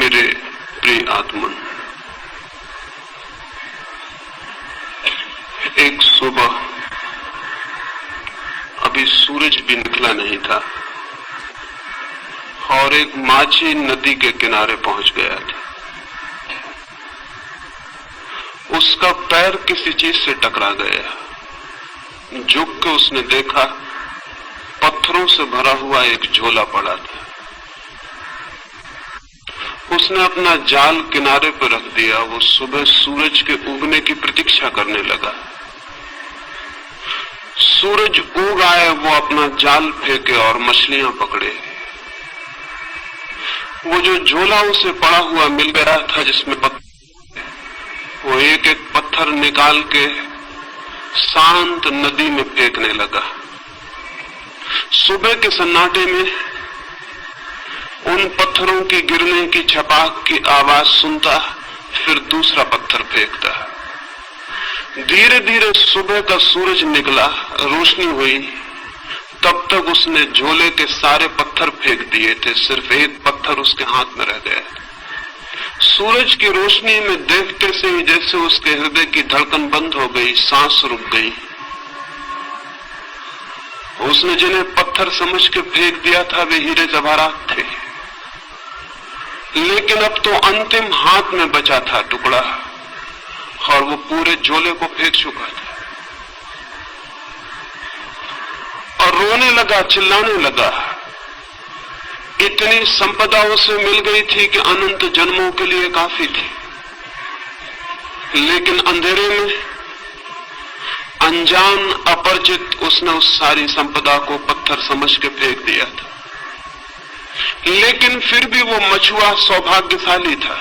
मेरे प्रिय आत्मन, एक सुबह अभी सूरज भी निकला नहीं था और एक माझी नदी के किनारे पहुंच गया था। उसका पैर किसी चीज से टकरा गया। झुक के उसने देखा, पत्थरों से भरा हुआ एक झोला पड़ा था। उसने अपना जाल किनारे पर रख दिया। वो सुबह सूरज के उगने की प्रतीक्षा करने लगा। सूरज उग आए, वो अपना जाल फेंके और मछलियां पकड़े। वो जो झोला उसे पड़ा हुआ मिल गया था जिसमें वो एक एक पत्थर निकाल के शांत नदी में फेंकने लगा। सुबह के सन्नाटे में उन पत्थरों के गिरने की छपाक की आवाज सुनता, फिर दूसरा पत्थर फेंकता। धीरे धीरे सुबह का सूरज निकला, रोशनी हुई। तब तक उसने झोले के सारे पत्थर फेंक दिए थे, सिर्फ एक पत्थर उसके हाथ में रह गया। सूरज की रोशनी में देखते से ही जैसे उसके हृदय की धड़कन बंद हो गई, सांस रुक गई। उसने जिन्हें पत्थर समझ के फेंक दिया था वे हीरे जवाहरात थे, लेकिन अब तो अंतिम हाथ में बचा था टुकड़ा और वो पूरे झोले को फेंक चुका था। और रोने लगा, चिल्लाने लगा। इतनी संपदा उसे मिल गई थी कि अनंत जन्मों के लिए काफी थी, लेकिन अंधेरे में अनजान अपरिचित उसने उस सारी संपदा को पत्थर समझ के फेंक दिया था। लेकिन फिर भी वो मछुआ सौभाग्यशाली था,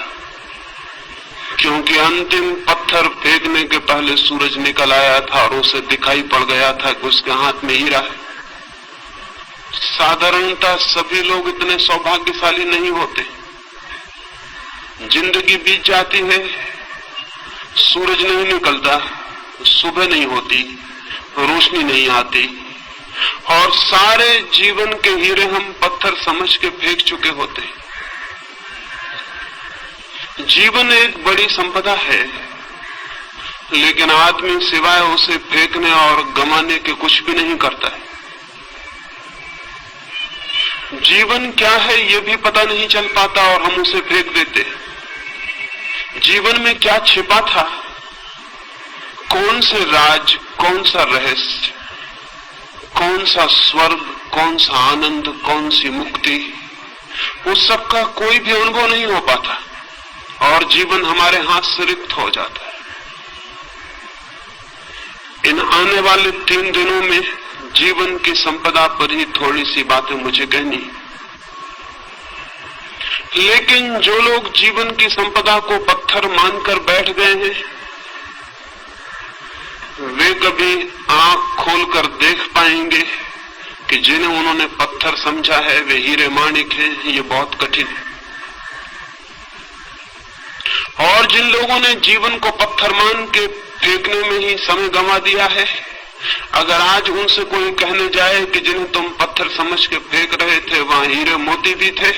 क्योंकि अंतिम पत्थर फेंकने के पहले सूरज निकल आया था और उसे दिखाई पड़ गया था कि उसके हाथ में हीरा है। साधारणतः सभी लोग इतने सौभाग्यशाली नहीं होते। जिंदगी बीत जाती है, सूरज नहीं निकलता, सुबह नहीं होती, रोशनी नहीं आती और सारे जीवन के हीरे हम पत्थर समझ के फेंक चुके होते। जीवन एक बड़ी संपदा है, लेकिन आदमी सिवाय उसे फेंकने और गंवाने के कुछ भी नहीं करता है। जीवन क्या है ये भी पता नहीं चल पाता और हम उसे फेंक देते। जीवन में क्या छिपा था, कौन से राज, कौन सा रहस्य, कौन सा स्वर्ग, कौन सा आनंद, कौन सी मुक्ति, उस सब का कोई भी अनुभव नहीं हो पाता और जीवन हमारे हाथ से रिक्त हो जाता है। इन आने वाले 3 दिनों में जीवन की संपदा पर ही थोड़ी सी बातें मुझे कहनी, लेकिन जो लोग जीवन की संपदा को पत्थर मानकर बैठ गए हैं, वे कभी आंख खोलकर देख पाएंगे कि जिन्हें उन्होंने पत्थर समझा है वे हीरे माणिक हैं। ये बहुत कठिन है। और जिन लोगों ने जीवन को पत्थर मान के फेंकने में ही समय गंवा दिया है, अगर आज उनसे कोई कहने जाए कि जिन्हें तुम पत्थर समझ के फेंक रहे थे वहां हीरे मोती भी थे,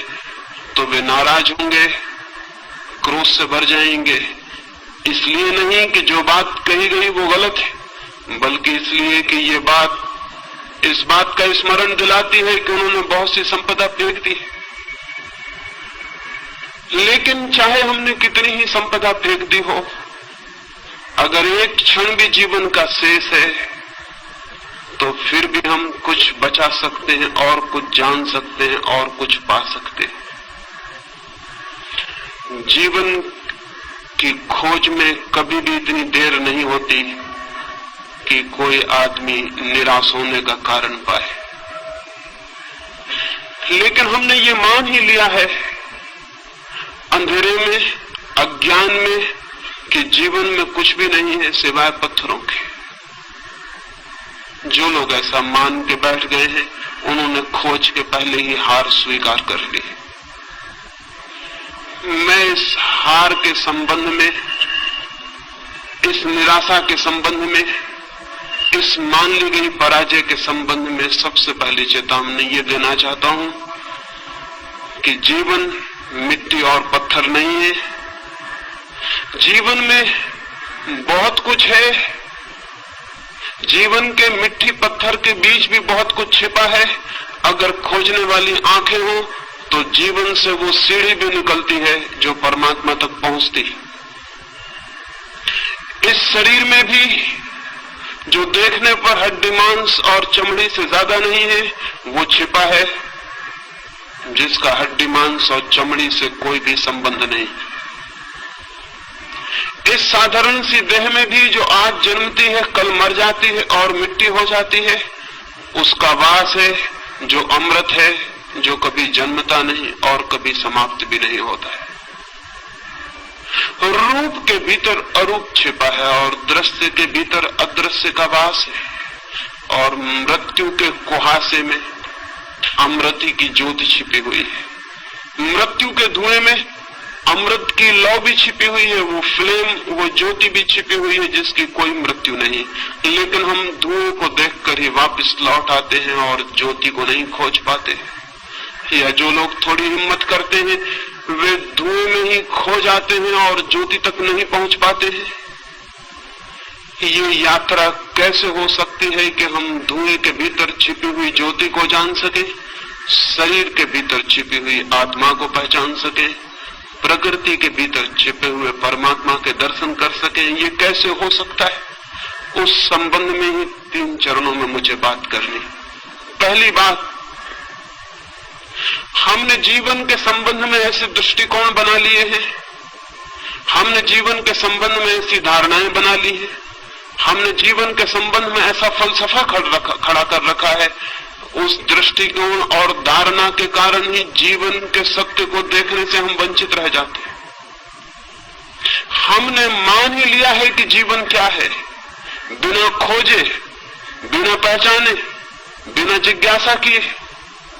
तो वे नाराज होंगे, क्रोध से भर जाएंगे। इसलिए नहीं कि जो बात कही गई वो गलत है, बल्कि इसलिए कि ये बात इस बात का स्मरण दिलाती है कि उन्होंने बहुत सी संपदा फेंक दी। लेकिन चाहे हमने कितनी ही संपदा फेंक दी हो, अगर एक क्षण भी जीवन का शेष है तो फिर भी हम कुछ बचा सकते हैं और कुछ जान सकते हैं और कुछ पा सकते हैं। जीवन की खोज में कभी भी इतनी देर नहीं होती कि कोई आदमी निराश होने का कारण पाए। लेकिन हमने ये मान ही लिया है अंधेरे में, अज्ञान में, कि जीवन में कुछ भी नहीं है सिवाय पत्थरों के। जो लोग ऐसा मान के बैठ गए हैं उन्होंने खोज के पहले ही हार स्वीकार कर ली। मैं इस हार के संबंध में, इस निराशा के संबंध में, इस मान ली गई पराजय के संबंध में सबसे पहले चेतावनी ये देना चाहता हूं कि जीवन मिट्टी और पत्थर नहीं है। जीवन में बहुत कुछ है। जीवन के मिट्टी पत्थर के बीच भी बहुत कुछ छिपा है। अगर खोजने वाली आंखें हो तो जीवन से वो सीढ़ी भी निकलती है जो परमात्मा तक पहुंचती है। इस शरीर में भी जो देखने पर हड्डी मांस और चमड़ी से ज्यादा नहीं है, वो छिपा है जिसका हड्डी मांस और चमड़ी से कोई भी संबंध नहीं। इस साधारण सी देह में भी जो आज जन्मती है, कल मर जाती है और मिट्टी हो जाती है, उसका वास है जो अमृत है, जो कभी जन्मता नहीं और कभी समाप्त भी नहीं होता है। रूप के भीतर अरूप छिपा है और दृश्य के भीतर अदृश्य का वास है, और मृत्यु के कुहासे में अमृति की ज्योति छिपी हुई है। मृत्यु के धुएं में अमृत की लौ भी छिपी हुई है, वो फ्लेम, वो ज्योति भी छिपी हुई है जिसकी कोई मृत्यु नहीं। लेकिन हम धुएं को देखकर ही वापस लौट आते हैं और ज्योति को नहीं खोज पाते। या जो लोग थोड़ी हिम्मत करते हैं वे धुएं में ही खो जाते हैं और ज्योति तक नहीं पहुंच पाते हैं। ये यात्रा कैसे हो सकती है कि हम धुएं के भीतर छिपी हुई ज्योति को जान सके, शरीर के भीतर छिपी हुई आत्मा को पहचान सके, प्रकृति के भीतर छिपे हुए परमात्मा के दर्शन कर सके? ये कैसे हो सकता है? उस संबंध में ही 3 चरणों में मुझे बात करनी। पहली बात, हमने जीवन के संबंध में ऐसे दृष्टिकोण बना लिए हैं, हमने जीवन के संबंध में ऐसी धारणाएं बना ली हैं, हमने जीवन के संबंध में ऐसा फलसफा खड़ा कर रखा है। उस दृष्टिकोण और धारणा के कारण ही जीवन के सत्य को देखने से हम वंचित रह जाते हैं। हमने मान ही लिया है कि जीवन क्या है, बिना खोजे, बिना पहचाने, बिना जिज्ञासा किए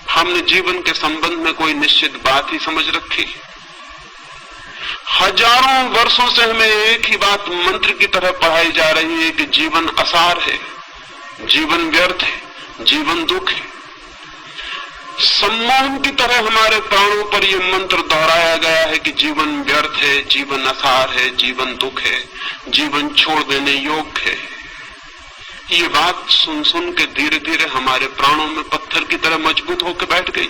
हमने जीवन के संबंध में कोई निश्चित बात ही समझ रखी। हजारों वर्षों से हमें एक ही बात मंत्र की तरह पढ़ाई जा रही है कि जीवन असार है, जीवन व्यर्थ है, जीवन दुख है। सम्मोहन की तरह हमारे प्राणों पर यह मंत्र दोहराया गया है कि जीवन व्यर्थ है, जीवन असार है, जीवन दुख है, जीवन छोड़ देने योग्य है। ये बात सुन सुन के धीरे धीरे हमारे प्राणों में पत्थर की तरह मजबूत होकर बैठ गई।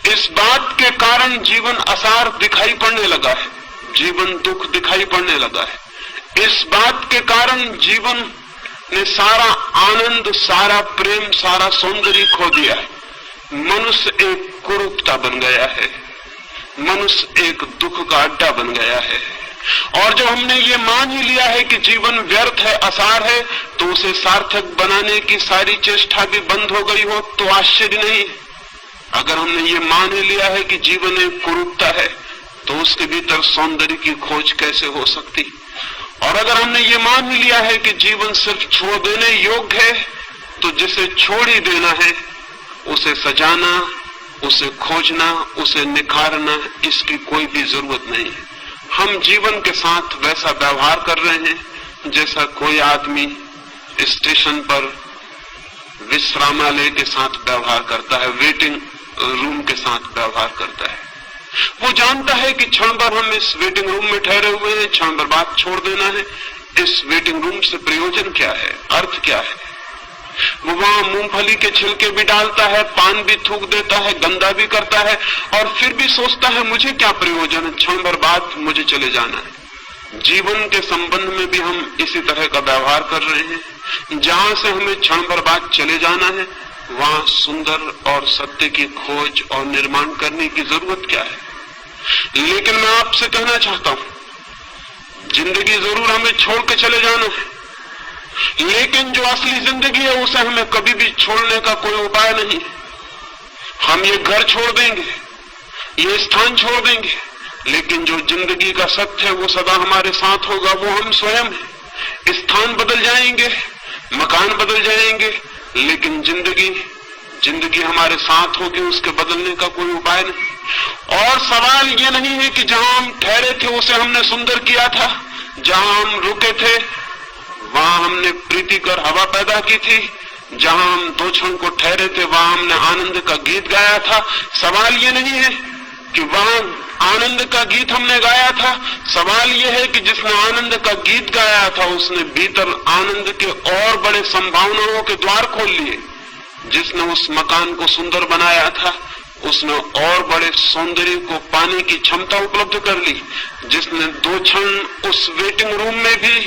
इस बात के कारण जीवन असार दिखाई पड़ने लगा है, जीवन दुख दिखाई पड़ने लगा है। इस बात के कारण जीवन ने सारा आनंद, सारा प्रेम, सारा सौंदर्य खो दिया है। मनुष्य एक कुरूपता बन गया है, मनुष्य एक दुख का अड्डा बन गया है। और जब हमने ये मान ही लिया है कि जीवन व्यर्थ है, असार है, तो उसे सार्थक बनाने की सारी चेष्टा भी बंद हो गई हो तो आश्चर्य नहीं। अगर हमने ये मान ही लिया है कि जीवन एक कुरूपता है तो उसके भीतर सौंदर्य की खोज कैसे हो सकती? और अगर हमने ये मान ही लिया है कि जीवन सिर्फ छोड़ देने योग्य है, तो जिसे छोड़ ही देना है उसे सजाना, उसे खोजना, उसे निखारना, इसकी कोई भी जरूरत नहीं है। हम जीवन के साथ वैसा व्यवहार कर रहे हैं जैसा कोई आदमी स्टेशन पर विश्रामालय के साथ व्यवहार करता है, वेटिंग रूम के साथ व्यवहार करता है। वो जानता है कि क्षण भर हम इस वेटिंग रूम में ठहरे हुए हैं, क्षण भर बाद छोड़ देना है। इस वेटिंग रूम से प्रयोजन क्या है, अर्थ क्या है? वो वहां मूंगफली के छिलके भी डालता है, पान भी थूक देता है, गंदा भी करता है, और फिर भी सोचता है मुझे क्या प्रयोजन है, क्षण भर बाद मुझे चले जाना है। जीवन के संबंध में भी हम इसी तरह का व्यवहार कर रहे हैं। जहां से हमें क्षण भर बाद चले जाना है, वहां सुंदर और सत्य की खोज और निर्माण करने की जरूरत क्या है? लेकिन मैं आपसे कहना चाहता हूं, जिंदगी जरूर हमें छोड़ के चले जाना है, लेकिन जो असली जिंदगी है उसे हमें कभी भी छोड़ने का कोई उपाय नहीं। हम ये घर छोड़ देंगे, ये स्थान छोड़ देंगे, लेकिन जो जिंदगी का सत्य है वो सदा हमारे साथ होगा, वो हम स्वयं हैं। स्थान बदल जाएंगे, मकान बदल जाएंगे, लेकिन जिंदगी हमारे साथ होगी, उसके बदलने का कोई उपाय नहीं। और सवाल ये नहीं है कि जहां हम ठहरे थे उसे हमने सुंदर किया था, जहां हम रुके थे वहां हमने प्रीति कर हवा पैदा की थी, जहां हम 2 क्षण को ठहरे थे वहां हमने आनंद का गीत गाया था। सवाल ये नहीं है कि वहां आनंद का गीत हमने गाया था। सवाल यह है कि जिसने आनंद का गीत गाया था उसने भीतर आनंद के और बड़े संभावनाओं के द्वार खोल लिए। जिसने उस मकान को सुंदर बनाया था उसने और बड़े सौंदर्य को पाने की क्षमता उपलब्ध कर ली। जिसने 2 क्षण उस वेटिंग रूम में भी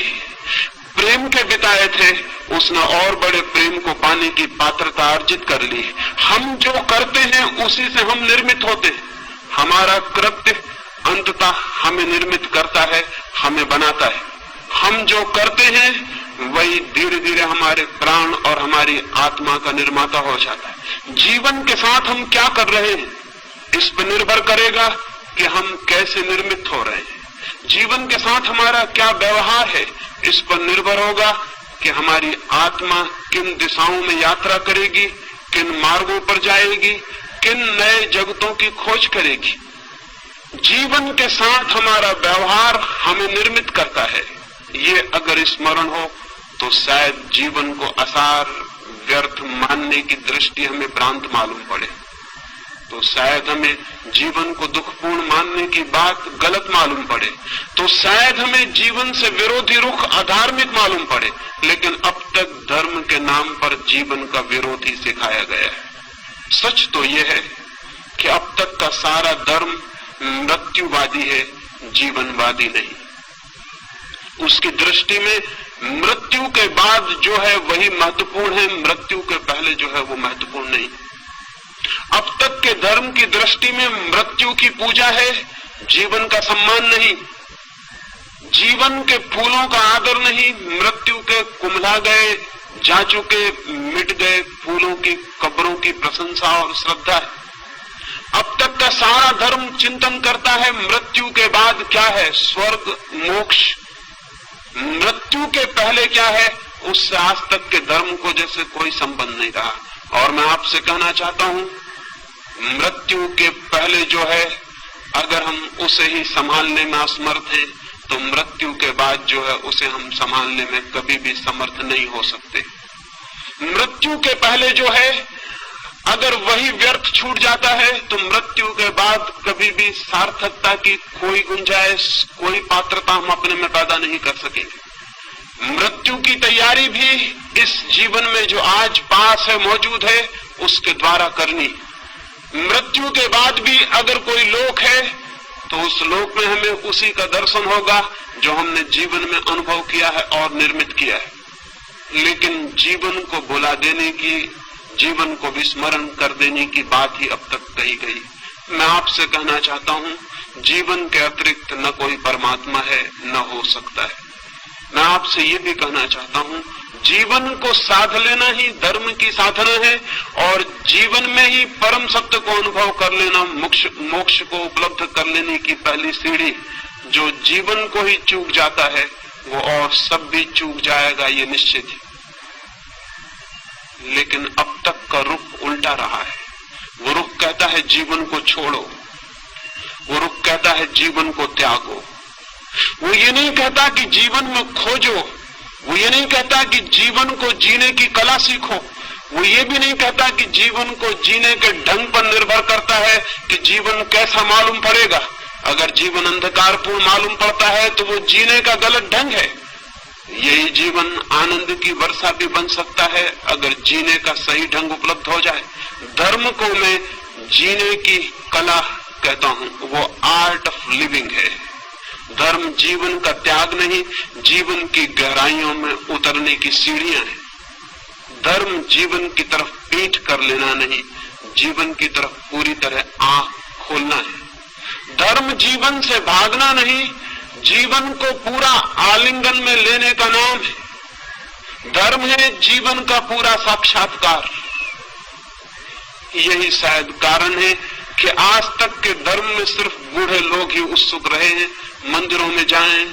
प्रेम के बिताए थे उसने और बड़े प्रेम को पाने की पात्रता अर्जित कर ली। हम जो करते हैं उसी से हम निर्मित होते हैं। हमारा कृत्य अंततः हमें निर्मित करता है, हमें बनाता है। हम जो करते हैं वही धीरे धीरे हमारे प्राण और हमारी आत्मा का निर्माता हो जाता है। जीवन के साथ हम क्या कर रहे हैं इस पर निर्भर करेगा कि हम कैसे निर्मित हो रहे हैं। जीवन के साथ हमारा क्या व्यवहार है इस पर निर्भर होगा कि हमारी आत्मा किन दिशाओं में यात्रा करेगी, किन मार्गों पर जाएगी, किन नए जगतों की खोज करेगी। जीवन के साथ हमारा व्यवहार हमें निर्मित करता है। ये अगर स्मरण हो तो शायद जीवन को असार व्यर्थ मानने की दृष्टि हमें भ्रांत मालूम पड़े, तो शायद हमें जीवन को दुखपूर्ण मानने की बात गलत मालूम पड़े, तो शायद हमें जीवन से विरोधी रुख अधार्मिक मालूम पड़े। लेकिन अब तक धर्म के नाम पर जीवन का विरोधी सिखाया गया है। सच तो यह है कि अब तक का सारा धर्म मृत्युवादी है, जीवनवादी नहीं। उसकी दृष्टि में मृत्यु के बाद जो है वही महत्वपूर्ण है, मृत्यु के पहले जो है वो महत्वपूर्ण नहीं। अब तक के धर्म की दृष्टि में मृत्यु की पूजा है, जीवन का सम्मान नहीं। जीवन के फूलों का आदर नहीं, मृत्यु के कुम्हला गए, जा चुके, मिट गए फूलों की कब्रों की प्रशंसा और श्रद्धा है। अब तक का सारा धर्म चिंतन करता है मृत्यु के बाद क्या है, स्वर्ग मोक्ष। मृत्यु के पहले क्या है उससे आज तक के धर्म को जैसे कोई संबंध नहीं रहा। और मैं आपसे कहना चाहता हूं मृत्यु के पहले जो है अगर हम उसे ही संभालने में असमर्थ हैं तो मृत्यु के बाद जो है उसे हम संभालने में कभी भी समर्थ नहीं हो सकते। मृत्यु के पहले जो है अगर वही व्यर्थ छूट जाता है तो मृत्यु के बाद कभी भी सार्थकता की कोई गुंजाइश, कोई पात्रता हम अपने में पैदा नहीं कर सकेंगे। मृत्यु की तैयारी भी इस जीवन में जो आज पास है, मौजूद है, उसके द्वारा करनी। मृत्यु के बाद भी अगर कोई लोक है तो उस लोक में हमें उसी का दर्शन होगा जो हमने जीवन में अनुभव किया है और निर्मित किया है। लेकिन जीवन को भुला देने की, जीवन को विस्मरण कर देने की बात ही अब तक कही गई। मैं आपसे कहना चाहता हूं जीवन के अतिरिक्त न कोई परमात्मा है, न हो सकता है। मैं आपसे ये भी कहना चाहता हूं जीवन को साध लेना ही धर्म की साधना है और जीवन में ही परम सत्य को अनुभव कर लेना मोक्ष को उपलब्ध कर लेने की पहली सीढ़ी। जो जीवन को ही चूक जाता है वो और सब भी चूक जाएगा, ये निश्चित है। लेकिन अब तक का रुख उल्टा रहा है। वो रुख कहता है जीवन को छोड़ो, वो रुख कहता है जीवन को त्यागो। वो ये नहीं कहता कि जीवन में खोजो, वो ये नहीं कहता कि जीवन को जीने की कला सीखो, वो ये भी नहीं कहता कि जीवन को जीने के ढंग पर निर्भर करता है कि जीवन कैसा मालूम पड़ेगा। अगर जीवन अंधकारपूर्ण मालूम पड़ता है तो वो जीने का गलत ढंग है। यही जीवन आनंद की वर्षा भी बन सकता है अगर जीने का सही ढंग उपलब्ध हो जाए। धर्म को मैं जीने की कला कहता हूं, वो आर्ट ऑफ लिविंग है। धर्म जीवन का त्याग नहीं, जीवन की गहराइयों में उतरने की सीढ़ियां हैं। धर्म जीवन की तरफ पीठ कर लेना नहीं, जीवन की तरफ पूरी तरह आंख खोलना है। धर्म जीवन से भागना नहीं, जीवन को पूरा आलिंगन में लेने का नाम है। धर्म है जीवन का पूरा साक्षात्कार। यही शायद कारण है कि आज तक के धर्म में सिर्फ बूढ़े लोग ही उत्सुक रहे हैं। मंदिरों में जाएं,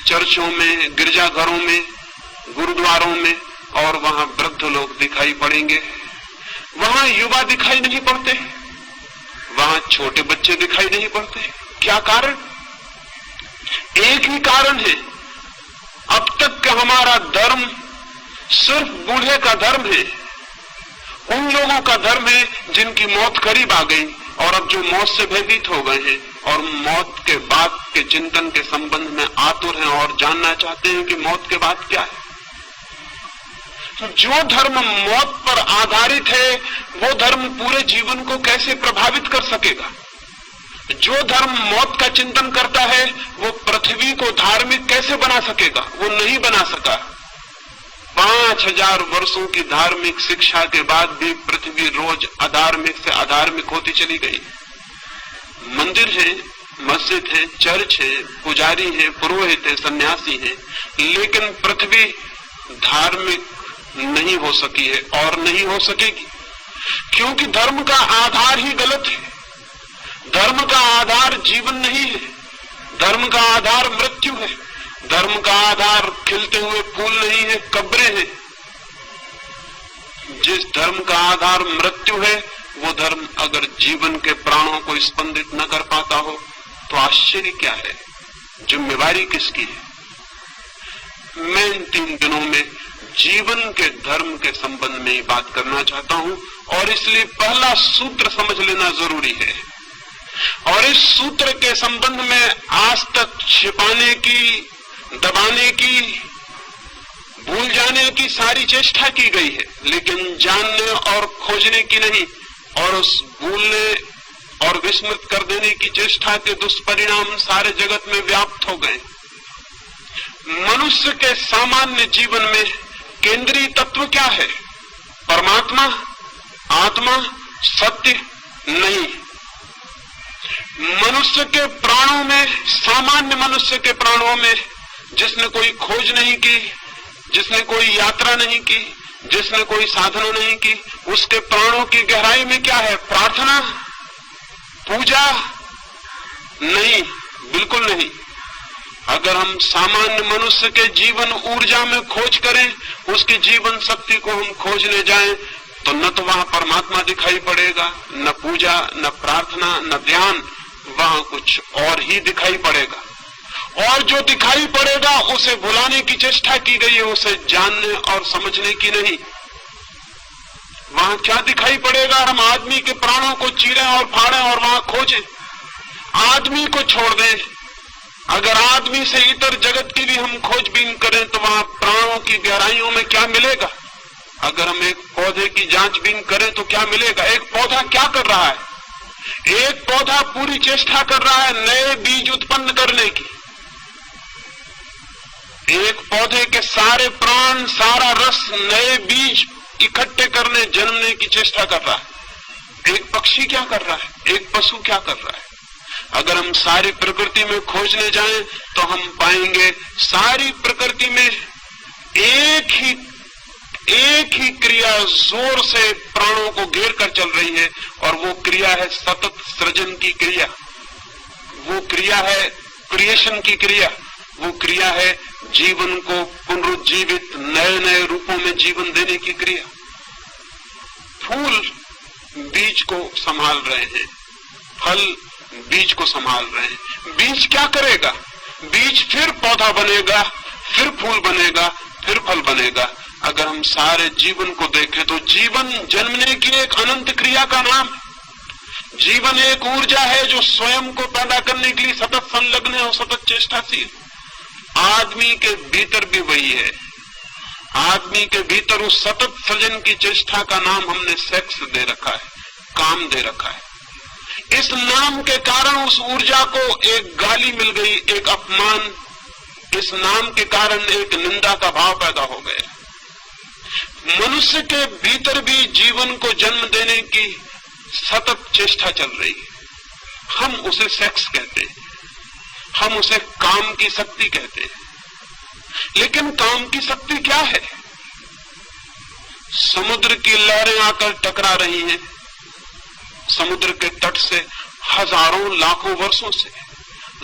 चर्चों में, गिरजाघरों में, गुरुद्वारों में, और वहां वृद्ध लोग दिखाई पड़ेंगे। वहां युवा दिखाई नहीं पड़ते, वहां छोटे बच्चे दिखाई नहीं पड़ते। क्या कारण? एक ही कारण है, अब तक का हमारा धर्म सिर्फ बूढ़े का धर्म है, उन लोगों का धर्म है जिनकी मौत करीब आ गई, और अब जो मौत से भयभीत हो गए हैं और मौत के बाद के चिंतन के संबंध में आतुर हैं और जानना चाहते हैं कि मौत के बाद क्या है। जो धर्म मौत पर आधारित है वो धर्म पूरे जीवन को कैसे प्रभावित कर सकेगा? जो धर्म मौत का चिंतन करता है वो पृथ्वी को धार्मिक कैसे बना सकेगा? वो नहीं बना सका। 5000 वर्षों की धार्मिक शिक्षा के बाद भी पृथ्वी रोज अधार्मिक से अधार्मिक होती चली गई। मंदिर है, मस्जिद है, चर्च है, पुजारी है, पुरोहित है, सन्यासी है, लेकिन पृथ्वी धार्मिक नहीं हो सकी है और नहीं हो सकेगी, क्योंकि धर्म का आधार ही गलत है। धर्म का आधार जीवन नहीं है, धर्म का आधार मृत्यु है, धर्म का आधार खिलते हुए फूल नहीं है, कब्रें हैं। जिस धर्म का आधार मृत्यु है वो धर्म अगर जीवन के प्राणों को स्पंदित न कर पाता हो तो आश्चर्य क्या है? जिम्मेवारी किसकी है? मैं इन 3 दिनों में जीवन के धर्म के संबंध में ही बात करना चाहता हूं और इसलिए पहला सूत्र समझ लेना जरूरी है। और इस सूत्र के संबंध में आज तक छिपाने की, दबाने की, भूल जाने की सारी चेष्टा की गई है, लेकिन जानने और खोजने की नहीं। और उस भूलने और विस्मृत कर देने की चेष्टा के दुष्परिणाम सारे जगत में व्याप्त हो गए। मनुष्य के सामान्य जीवन में केंद्रीय तत्व क्या है? परमात्मा, आत्मा, सत्य नहीं। मनुष्य के प्राणों में, सामान्य मनुष्य के प्राणों में जिसने कोई खोज नहीं की, जिसने कोई यात्रा नहीं की, जिसने कोई साधना नहीं की, उसके प्राणों की गहराई में क्या है? प्रार्थना, पूजा? नहीं, बिल्कुल नहीं। अगर हम सामान्य मनुष्य के जीवन ऊर्जा में खोज करें, उसकी जीवन शक्ति को हम खोजने जाएं, तो न तो वहां परमात्मा दिखाई पड़ेगा, न पूजा, न प्रार्थना, न ध्यान, वहां कुछ और ही दिखाई पड़ेगा। और जो दिखाई पड़ेगा उसे भुलाने की चेष्टा की गई है, उसे जानने और समझने की नहीं। वहां क्या दिखाई पड़ेगा? हम आदमी के प्राणों को चीरें और फाड़ें और वहां खोजें, आदमी को छोड़ दें। अगर आदमी से इतर जगत की भी हम खोजबीन करें तो वहां प्राणों की गहराइयों में क्या मिलेगा? अगर हम एक पौधे की जांचबीन करें तो क्या मिलेगा? एक पौधा क्या कर रहा है? एक पौधा पूरी चेष्टा कर रहा है नए बीज उत्पन्न करने की। एक पौधे के सारे प्राण, सारा रस नए बीज इकट्ठे करने, जन्मने की चेष्टा कर रहा है। एक पक्षी क्या कर रहा है? एक पशु क्या कर रहा है? अगर हम सारी प्रकृति में खोजने जाएं तो हम पाएंगे सारी प्रकृति में एक ही क्रिया जोर से प्राणों को घेर कर चल रही है, और वो क्रिया है सतत सृजन की क्रिया, वो क्रिया है क्रिएशन की क्रिया, वो क्रिया है जीवन को पुनरुज्जीवित नए नए रूपों में जीवन देने की क्रिया। फूल बीज को संभाल रहे हैं, फल बीज को संभाल रहे हैं। बीज क्या करेगा? बीज फिर पौधा बनेगा, फिर फूल बनेगा, फिर फल बनेगा। अगर हम सारे जीवन को देखें तो जीवन जन्मने की एक अनंत क्रिया का नाम है। जीवन एक ऊर्जा है जो स्वयं को पैदा करने के लिए सतत संलग्न है और सतत चेष्टाशील। आदमी के भीतर भी वही है। आदमी के भीतर उस सतत सृजन की चेष्टा का नाम हमने सेक्स दे रखा है, काम दे रखा है। इस नाम के कारण उस ऊर्जा को एक गाली मिल गई, एक अपमान। इस नाम के कारण एक निंदा का भाव पैदा हो गया। मनुष्य के भीतर भी जीवन को जन्म देने की सतत चेष्टा चल रही है। हम उसे सेक्स कहते हैं, हम उसे काम की शक्ति कहते हैं। लेकिन काम की शक्ति क्या है? समुद्र की लहरें आकर टकरा रही हैं, समुद्र के तट से हजारों लाखों वर्षों से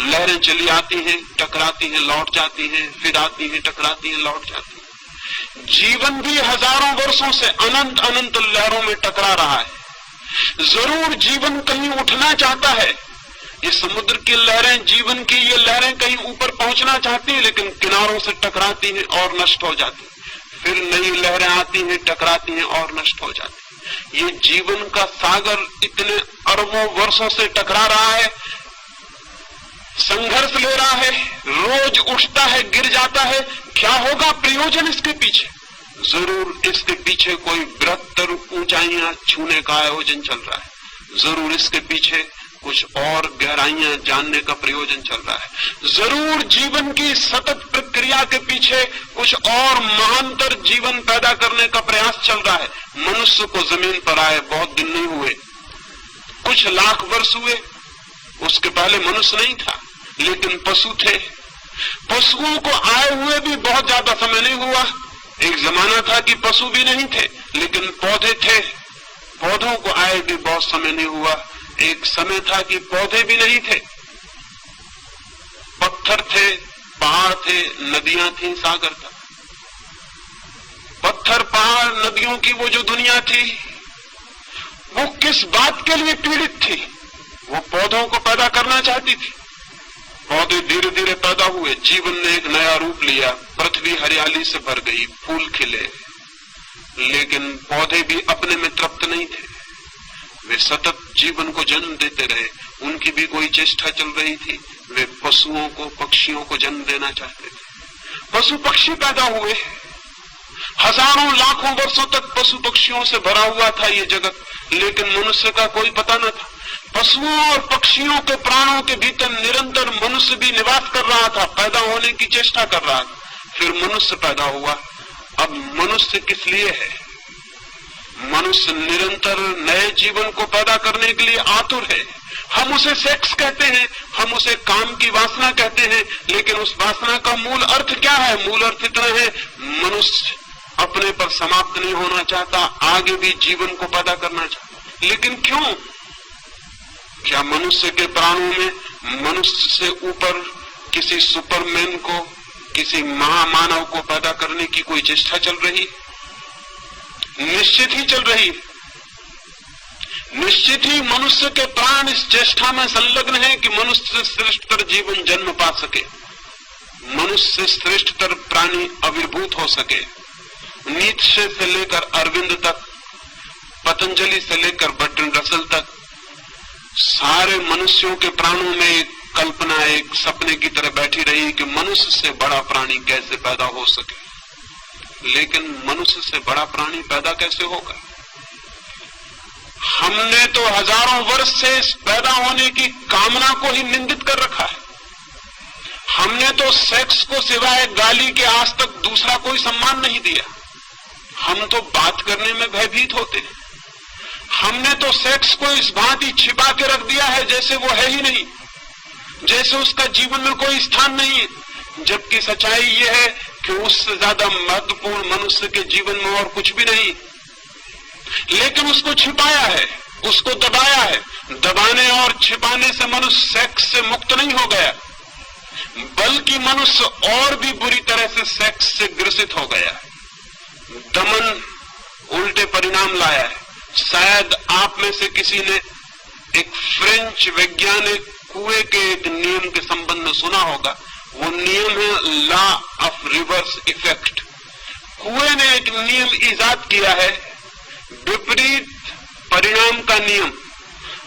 लहरें चली आती हैं, टकराती हैं, लौट जाती हैं, फिर आती हैं, टकराती हैं, लौट जाती हैं। जीवन भी हजारों वर्षों से अनंत अनंत लहरों में टकरा रहा है। जरूर जीवन कहीं उठना चाहता है। ये समुद्र की लहरें, जीवन की ये लहरें कहीं ऊपर पहुंचना चाहती हैं, लेकिन किनारों से टकराती हैं और नष्ट हो जाती हैं। फिर नई लहरें आती हैं, टकराती हैं और नष्ट हो जाती हैं। ये जीवन का सागर इतने अरबों वर्षों से टकरा रहा है, संघर्ष ले रहा है, रोज उठता है, गिर जाता है। क्या होगा प्रयोजन इसके पीछे? जरूर इसके पीछे कोई बृहत्तर ऊंचाइयां छूने का आयोजन चल रहा है। जरूर इसके पीछे कुछ और गहराइयां जानने का प्रयोजन चल रहा है। जरूर जीवन की सतत प्रक्रिया के पीछे कुछ और महानतर जीवन पैदा करने का प्रयास चल रहा है। मनुष्य को जमीन पर आए बहुत दिन नहीं हुए, कुछ लाख वर्ष हुए। उसके पहले मनुष्य नहीं था, लेकिन पशु थे। पशुओं को आए हुए भी बहुत ज्यादा समय नहीं हुआ। एक जमाना था कि पशु भी नहीं थे, लेकिन पौधे थे। पौधों को आए भी बहुत समय नहीं हुआ। एक समय था कि पौधे भी नहीं थे, पत्थर थे, पहाड़ थे, नदियां थी, सागर था। पत्थर, पहाड़, नदियों की वो जो दुनिया थी, वो किस बात के लिए पीड़ित थी? वो पौधों को पैदा करना चाहती थी। पौधे धीरे धीरे पैदा हुए, जीवन ने एक नया रूप लिया, पृथ्वी हरियाली से भर गई, फूल खिले। लेकिन पौधे भी अपने में तृप्त नहीं थे, वे सतत जीवन को जन्म देते रहे। उनकी भी कोई चेष्टा चल रही थी। वे पशुओं को, पक्षियों को जन्म देना चाहते थे। पशु पक्षी पैदा हुए। हजारों लाखों वर्षों तक पशु पक्षियों से भरा हुआ था ये जगत, लेकिन मनुष्य का कोई पता न था। पशुओं और पक्षियों के प्राणों के भीतर निरंतर मनुष्य भी निवास कर रहा था, पैदा होने की चेष्टा कर रहा था। फिर मनुष्य पैदा हुआ। अब मनुष्य किस लिए है? मनुष्य निरंतर नए जीवन को पैदा करने के लिए आतुर है। हम उसे सेक्स कहते हैं, हम उसे काम की वासना कहते हैं, लेकिन उस वासना का मूल अर्थ क्या है? मूल अर्थ इतना है, मनुष्य अपने पर समाप्त नहीं होना चाहता, आगे भी जीवन को पैदा करना चाहता। लेकिन क्यों? क्या मनुष्य के प्राणों में मनुष्य से ऊपर किसी सुपरमैन को, किसी महामानव को पैदा करने की कोई चेष्टा चल रही? निश्चित ही चल रही। निश्चित ही मनुष्य के प्राण इस चेष्टा में संलग्न है कि मनुष्य से श्रेष्ठतर जीवन जन्म पा सके, मनुष्य से श्रेष्ठतर प्राणी आविर्भूत हो सके। नीत्शे से लेकर अरविंद तक, पतंजलि से लेकर बर्ट्रैंड रसल तक, सारे मनुष्यों के प्राणों में एक कल्पना, एक सपने की तरह बैठी रही कि मनुष्य से बड़ा प्राणी कैसे पैदा हो सके। लेकिन मनुष्य से बड़ा प्राणी पैदा कैसे होगा? हमने तो हजारों वर्ष से इस पैदा होने की कामना को ही निंदित कर रखा है। हमने तो सेक्स को सिवाय गाली के आज तक दूसरा कोई सम्मान नहीं दिया। हम तो बात करने में भयभीत होते हैं। हमने तो सेक्स को इस भांति छिपा के रख दिया है जैसे वो है ही नहीं, जैसे उसका जीवन में कोई स्थान नहीं है। जबकि सच्चाई ये है कि उससे ज्यादा महत्वपूर्ण मनुष्य के जीवन में और कुछ भी नहीं, लेकिन उसको छिपाया है, उसको दबाया है। दबाने और छिपाने से मनुष्य सेक्स से मुक्त नहीं हो गया, बल्कि मनुष्य और भी बुरी तरह से सेक्स से ग्रसित हो गया। दमन उल्टे परिणाम लाया है। शायद आप में से किसी ने एक फ्रेंच वैज्ञानिक कुएं के एक नियम के संबंध में सुना होगा। वो नियम है लॉ ऑफ रिवर्स इफेक्ट। कुएं ने एक नियम इजाद किया है, विपरीत परिणाम का नियम।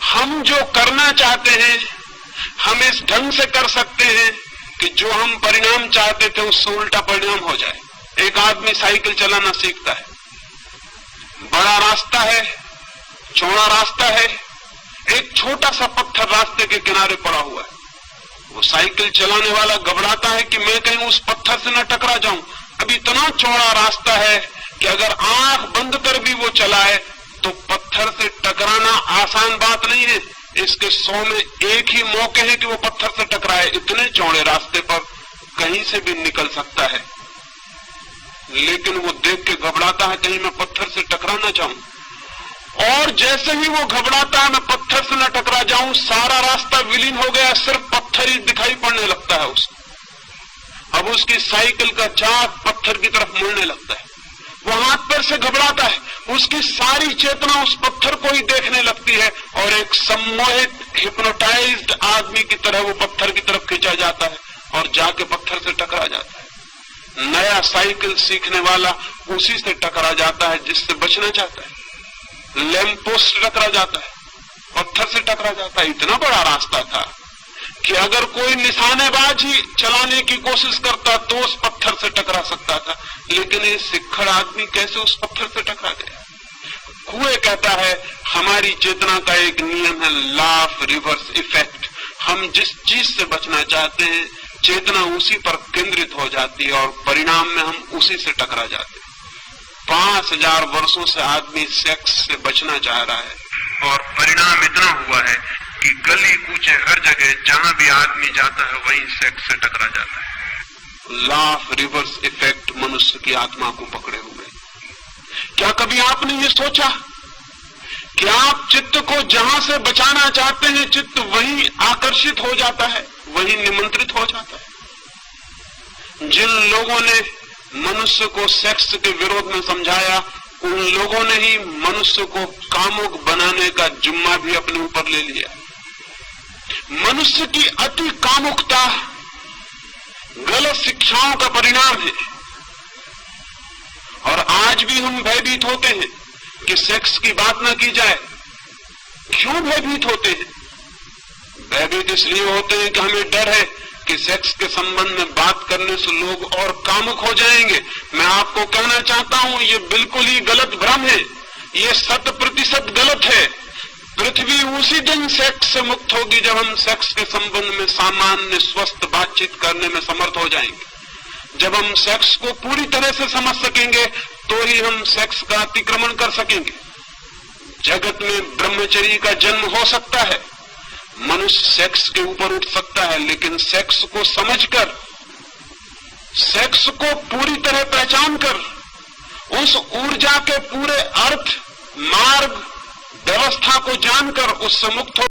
हम जो करना चाहते हैं हम इस ढंग से कर सकते हैं कि जो हम परिणाम चाहते थे उससे उल्टा परिणाम हो जाए। एक आदमी साइकिल चलाना सीखता है, बड़ा रास्ता है, चौड़ा रास्ता है, एक छोटा सा पत्थर रास्ते के किनारे पड़ा हुआ है। वो साइकिल चलाने वाला घबराता है कि मैं कहीं उस पत्थर से न टकरा जाऊं। अब इतना चौड़ा रास्ता है कि अगर आंख बंद कर भी वो चलाए तो पत्थर से टकराना आसान बात नहीं है। इसके 100 में एक ही मौके हैं कि वो पत्थर से टकराए। इतने चौड़े रास्ते पर कहीं से भी निकल सकता है, लेकिन वो देख के घबराता है कहीं मैं पत्थर से टकरा ना जाऊं। और जैसे ही वो घबराता है मैं पत्थर से न टकरा जाऊं, सारा रास्ता विलीन हो गया, सिर्फ पत्थर ही दिखाई पड़ने लगता है उसको। अब उसकी साइकिल का चाक पत्थर की तरफ मुड़ने लगता है। वो हाथ पैर से घबराता है, उसकी सारी चेतना उस पत्थर को ही देखने लगती है और एक सम्मोहित हिप्नोटाइज्ड आदमी की तरह वो पत्थर की तरफ खींचा जाता है और जाके पत्थर से टकरा जाता है। नया साइकिल सीखने वाला उसी से टकरा जाता है जिससे बचना चाहता है। लैंप पोस्ट से टकरा जाता है, पत्थर से टकरा जाता है। इतना बड़ा रास्ता था कि अगर कोई निशानेबाज ही चलाने की कोशिश करता तो उस पत्थर से टकरा सकता था, लेकिन ये सिक्खड़ आदमी कैसे उस पत्थर से टकरा गया। कुएं कहता है हमारी चेतना का एक नियम है, लॉ ऑफ रिवर्स इफेक्ट। हम जिस चीज से बचना चाहते हैं चेतना उसी पर केंद्रित हो जाती है और परिणाम में हम उसी से टकरा जाते हैं। 5000 वर्षों से आदमी सेक्स से बचना चाह रहा है और परिणाम इतना हुआ है कि गली कूचे हर जगह जहां भी आदमी जाता है वहीं सेक्स से टकरा जाता है। लॉ ऑफ रिवर्स इफेक्ट मनुष्य की आत्मा को पकड़े हुए। क्या कभी आपने ये सोचा कि आप चित्त को जहां से बचाना चाहते हैं चित्त वहीं आकर्षित हो जाता है, वहीं निमंत्रित हो जाता है। जिन लोगों ने मनुष्य को सेक्स के विरोध में समझाया उन लोगों ने ही मनुष्य को कामुक बनाने का जिम्मा भी अपने ऊपर ले लिया। मनुष्य की अति कामुकता गलत शिक्षाओं का परिणाम है और आज भी हम भयभीत होते हैं कि सेक्स की बात ना की जाए। क्यों भयभीत होते हैं? भयभीत इसलिए होते हैं कि हमें डर है कि सेक्स के संबंध में बात करने से लोग और कामुक हो जाएंगे। मैं आपको कहना चाहता हूं ये बिल्कुल ही गलत भ्रम है, ये 100% गलत है। पृथ्वी उसी दिन सेक्स से मुक्त होगी जब हम सेक्स के संबंध में सामान्य स्वस्थ बातचीत करने में समर्थ हो जाएंगे। जब हम सेक्स को पूरी तरह से समझ सकेंगे तो ही हम सेक्स का अतिक्रमण कर सकेंगे। जगत में ब्रह्मचर्य का जन्म हो सकता है, मनुष्य सेक्स के ऊपर उठ सकता है, लेकिन सेक्स को समझकर, सेक्स को पूरी तरह पहचान कर, उस ऊर्जा के पूरे अर्थ, मार्ग, व्यवस्था को जानकर उससे मुक्त हो